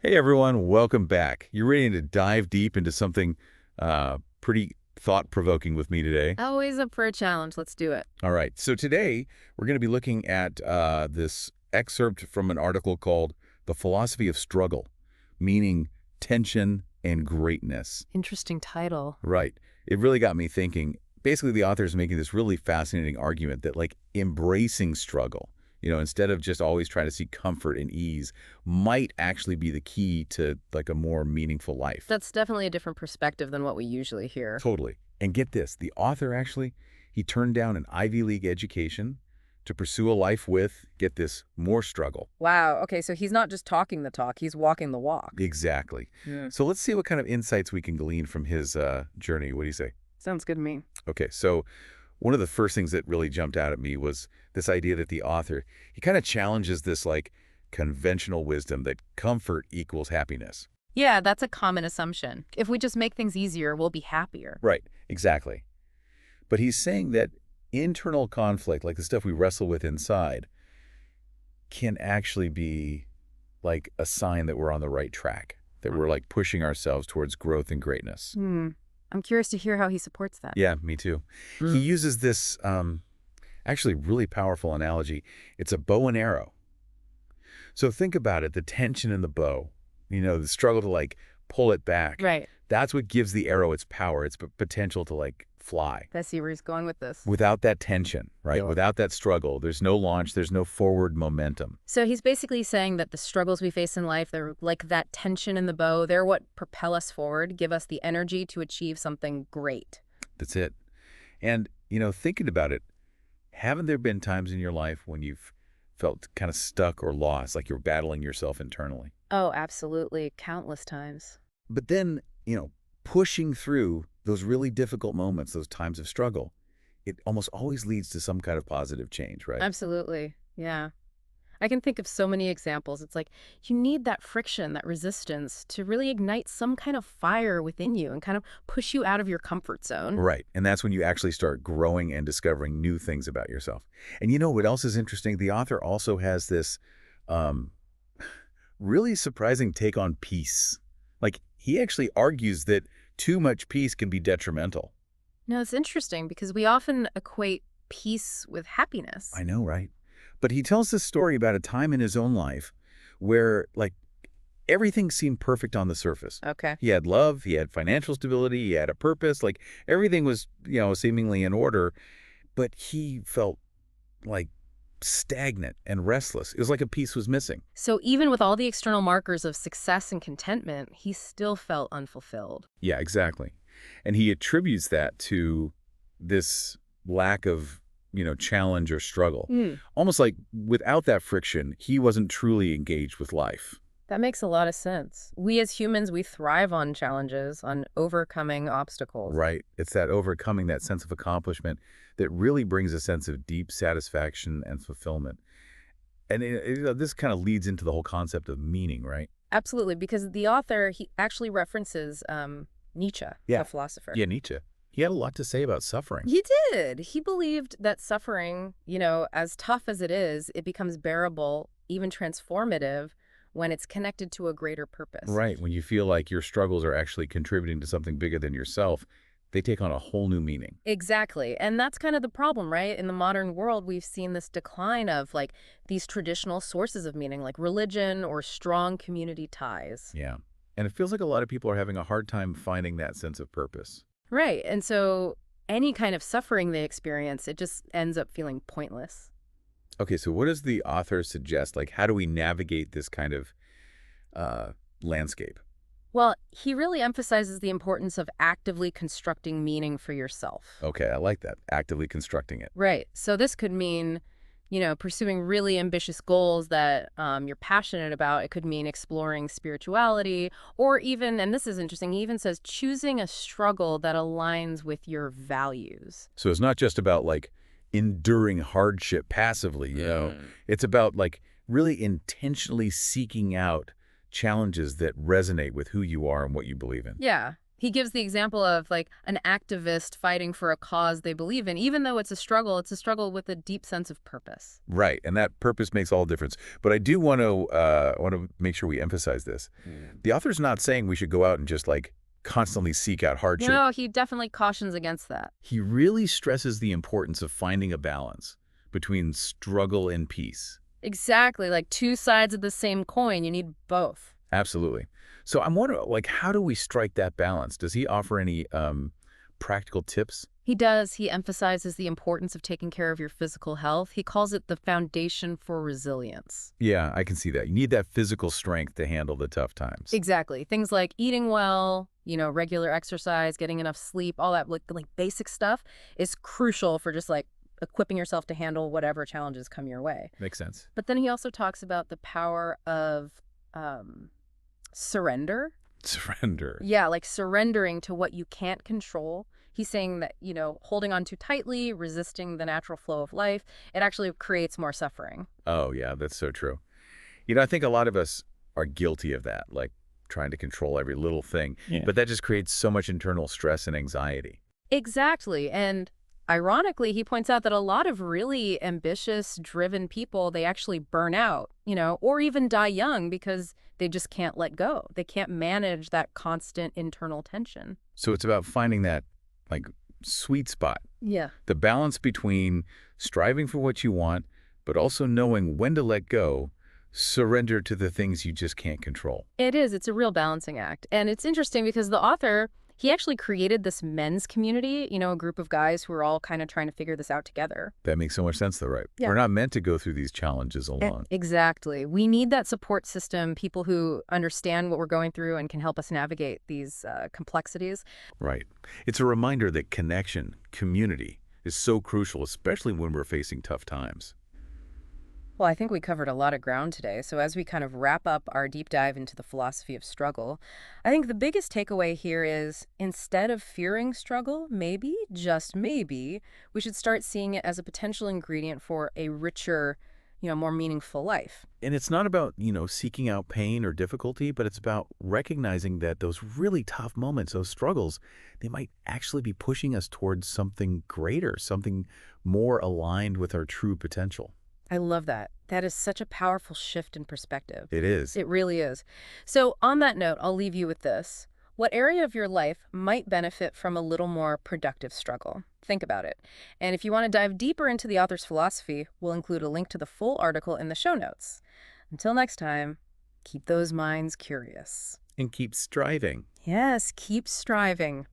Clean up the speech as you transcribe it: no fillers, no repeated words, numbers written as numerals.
Hey everyone, welcome back. You ready to dive deep into something pretty thought-provoking with me today? Always up for a challenge. Let's do it. All right, so today we're going to be looking at this excerpt from an article called The Philosophy of Struggle, meaning tension and greatness. Interesting title. Right. It really got me thinking. Basically, the author is making this really fascinating argument that embracing struggle, instead of just always trying to seek comfort and ease, might actually be the key to a more meaningful life. That's definitely a different perspective than what we usually hear. Totally. And get this, the author he turned down an Ivy League education to pursue a life with, get this, more struggle. Wow. Okay, so he's not just talking the talk, he's walking the walk. Exactly. Yeah. So let's see what kind of insights we can glean from his journey. What do you say? Sounds good to me. Okay, so one of the first things that really jumped out at me was this idea that the author, he kind of challenges this conventional wisdom that comfort equals happiness. Yeah, that's a common assumption. If we just make things easier, we'll be happier. Right, exactly. But he's saying that internal conflict, like the stuff we wrestle with inside, can actually be like a sign that we're on the right track, that we're pushing ourselves towards growth and greatness. I'm curious to hear how he supports that. Yeah, me too. He uses this actually really powerful analogy. It's a bow and arrow. So think about it, the tension in the bow, the struggle to pull it back. Right. That's what gives the arrow its power, its potential to fly. I see where he's going with this. Without that tension, right? Yeah. Without that struggle, there's no launch, there's no forward momentum. So he's basically saying that the struggles we face in life, they're like that tension in the bow. They're what propel us forward, give us the energy to achieve something great. That's it. And, thinking about it, haven't there been times in your life when you've felt kind of stuck or lost, like you're battling yourself internally? Oh, absolutely. Countless times. But then, pushing through those really difficult moments, those times of struggle, it almost always leads to some kind of positive change, right? Absolutely. Yeah. I can think of so many examples. It's like you need that friction, that resistance to really ignite some kind of fire within you and kind of push you out of your comfort zone. Right. And that's when you actually start growing and discovering new things about yourself. And what else is interesting? The author also has this really surprising take on peace. He actually argues that too much peace can be detrimental. No, it's interesting because we often equate peace with happiness. I know, right? But he tells this story about a time in his own life where, everything seemed perfect on the surface. Okay. He had love, he had financial stability, he had a purpose, everything was, seemingly in order, but he felt stagnant and restless. It was like a piece was missing. So even with all the external markers of success and contentment, he still felt unfulfilled. Yeah, exactly. And he attributes that to this lack of, challenge or struggle. Almost like without that friction, he wasn't truly engaged with life. That makes a lot of sense. We as humans, we thrive on challenges, on overcoming obstacles. Right. It's that overcoming, that sense of accomplishment that really brings a sense of deep satisfaction and fulfillment. And this kind of leads into the whole concept of meaning, right? Absolutely, because the author, he actually references Nietzsche, Yeah. the philosopher. Yeah, Nietzsche. He had a lot to say about suffering. He did. He believed that suffering, as tough as it is, it becomes bearable, even transformative, when it's connected to a greater purpose. Right. When you feel like your struggles are actually contributing to something bigger than yourself, they take on a whole new meaning. Exactly. And that's kind of the problem, right? In the modern world, we've seen this decline of these traditional sources of meaning, like religion or strong community ties. Yeah. And it feels like a lot of people are having a hard time finding that sense of purpose. Right. And so any kind of suffering they experience, it just ends up feeling pointless. Okay, so what does the author suggest? How do we navigate this kind of landscape? Well, he really emphasizes the importance of actively constructing meaning for yourself. Okay, I like that. Actively constructing it. Right. So this could mean, pursuing really ambitious goals that you're passionate about. It could mean exploring spirituality or even, and this is interesting, he even says choosing a struggle that aligns with your values. So it's not just about enduring hardship passively, It's about really intentionally seeking out challenges that resonate with who you are and what you believe in. Yeah. He gives the example of like an activist fighting for a cause they believe in. Even though it's a struggle with a deep sense of purpose. Right, and that purpose makes all difference. But I do want to make sure we emphasize this. The author's not saying we should go out and just like constantly seek out hardship. No, he definitely cautions against that. He really stresses the importance of finding a balance between struggle and peace. Exactly, like two sides of the same coin. You need both. Absolutely. So I'm wondering, like, how do we strike that balance? Does he offer any practical tips? He does. He emphasizes the importance of taking care of your physical health. He calls it the foundation for resilience. Yeah, I can see that. You need that physical strength to handle the tough times. Exactly. Things like eating well, regular exercise, getting enough sleep, all that like basic stuff is crucial for just like equipping yourself to handle whatever challenges come your way. Makes sense. But then he also talks about the power of surrender. Surrender. Yeah, like surrendering to what you can't control. He's saying that, holding on too tightly, resisting the natural flow of life, it actually creates more suffering. Oh, yeah, that's so true. I think a lot of us are guilty of that, like trying to control every little thing. Yeah. But that just creates so much internal stress and anxiety. Exactly. And ironically, he points out that a lot of really ambitious, driven people, they actually burn out, or even die young because they just can't let go. They can't manage that constant internal tension. So it's about finding that, like, sweet spot. Yeah. The balance between striving for what you want, but also knowing when to let go, surrender to the things you just can't control. It is. It's a real balancing act. And it's interesting because the author, he actually created this men's community, a group of guys who are all kind of trying to figure this out together. That makes so much sense, though, right? Yeah. We're not meant to go through these challenges alone. Exactly. We need that support system, people who understand what we're going through and can help us navigate these complexities. Right. It's a reminder that connection, community, is so crucial, especially when we're facing tough times. Well, I think we covered a lot of ground today. So as we kind of wrap up our deep dive into the philosophy of struggle, I think the biggest takeaway here is instead of fearing struggle, maybe, just maybe, we should start seeing it as a potential ingredient for a richer, more meaningful life. And it's not about, seeking out pain or difficulty, but it's about recognizing that those really tough moments, those struggles, they might actually be pushing us towards something greater, something more aligned with our true potential. I love that. That is such a powerful shift in perspective. It is. It really is. So on that note, I'll leave you with this. What area of your life might benefit from a little more productive struggle? Think about it. And if you want to dive deeper into the author's philosophy, we'll include a link to the full article in the show notes. Until next time, keep those minds curious. And keep striving. Yes, keep striving.